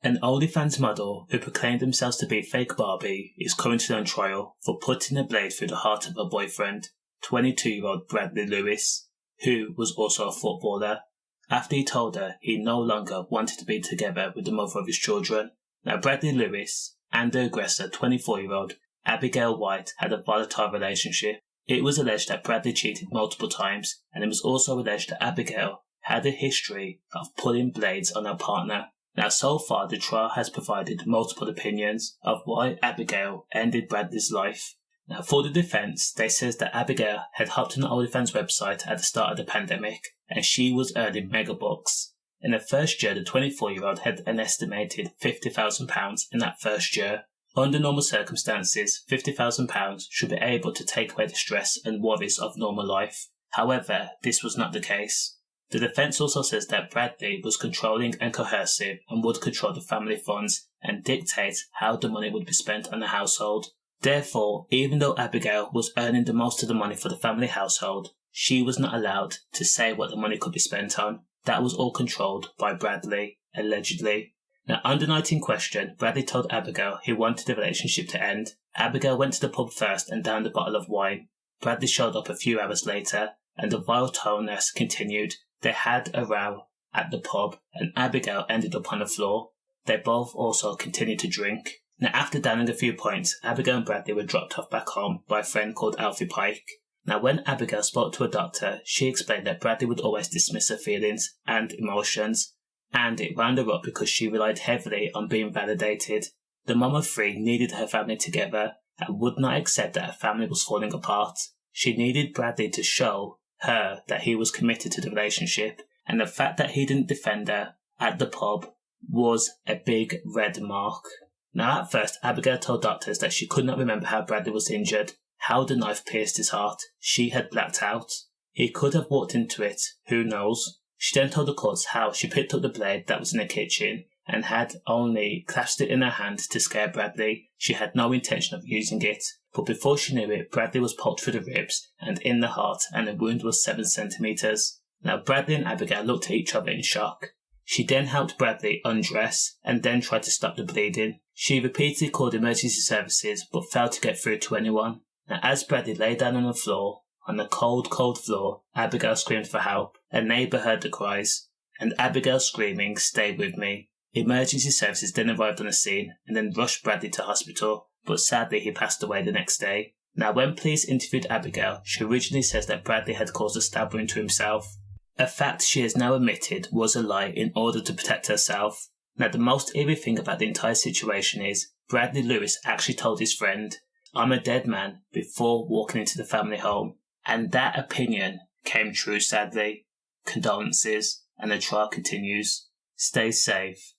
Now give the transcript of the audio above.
An OnlyFans model who proclaimed themselves to be fake Barbie is currently on trial for putting a blade through the heart of her boyfriend, 22-year-old Bradley Lewis, who was also a footballer, after he told her he no longer wanted to be together with the mother of his children. Now, Bradley Lewis and the aggressor, 24-year-old Abigail White, had a volatile relationship. It was alleged that Bradley cheated multiple times, and it was also alleged that Abigail had a history of pulling blades on her partner. Now, so far, the trial has provided multiple opinions of why Abigail ended Bradley's life. Now, for the defense, they says that Abigail had hopped on the OnlyFans website at the start of the pandemic, and she was earning megabucks. In the first year, the 24-year-old had an estimated £50,000 in that first year. Under normal circumstances, £50,000 should be able to take away the stress and worries of normal life. However, this was not the case. The defense also says that Bradley was controlling and coercive and would control the family funds and dictate how the money would be spent on the household. Therefore, even though Abigail was earning the most of the money for the family household, she was not allowed to say what the money could be spent on. That was all controlled by Bradley, allegedly. Now, on the night in question, Bradley told Abigail he wanted the relationship to end. Abigail went to the pub first and downed a bottle of wine. Bradley showed up a few hours later, and the vile toneness continued. They had a row at the pub, and Abigail ended up on the floor. They both also continued to drink. Now, after downing a few points, Abigail and Bradley were dropped off back home by a friend called Alfie Pike. Now, when Abigail spoke to a doctor, she explained that Bradley would always dismiss her feelings and emotions, and it wound her up because she relied heavily on being validated. The mom of three needed her family together and would not accept that her family was falling apart. She needed Bradley to show her that he was committed to the relationship, and the fact that he didn't defend her at the pub was a big red mark. Now, at first, Abigail told doctors that she could not remember how Bradley was injured, how the knife pierced his heart. She had blacked out. He could have walked into it, who knows. She then told the courts how she picked up the blade that was in the kitchen and had only clasped it in her hand to scare Bradley. She had no intention of using it, but before she knew it, Bradley was poked through the ribs and in the heart, and the wound was 7 centimetres. Now, Bradley and Abigail looked at each other in shock. She then helped Bradley undress and then tried to stop the bleeding. She repeatedly called emergency services but failed to get through to anyone. Now, as Bradley lay down on the floor, on the cold, cold floor, Abigail screamed for help. A neighbour heard the cries, and Abigail screaming, "Stay with me." Emergency services then arrived on the scene and then rushed Bradley to hospital, but sadly he passed away the next day. Now, when police interviewed Abigail, she originally says that Bradley had caused a stab wound to himself, a fact she has now admitted was a lie in order to protect herself. Now, the most eerie thing about the entire situation is Bradley Lewis actually told his friend, "I'm a dead man," before walking into the family home, and that opinion came true, sadly. Condolences, and the trial continues. Stay safe.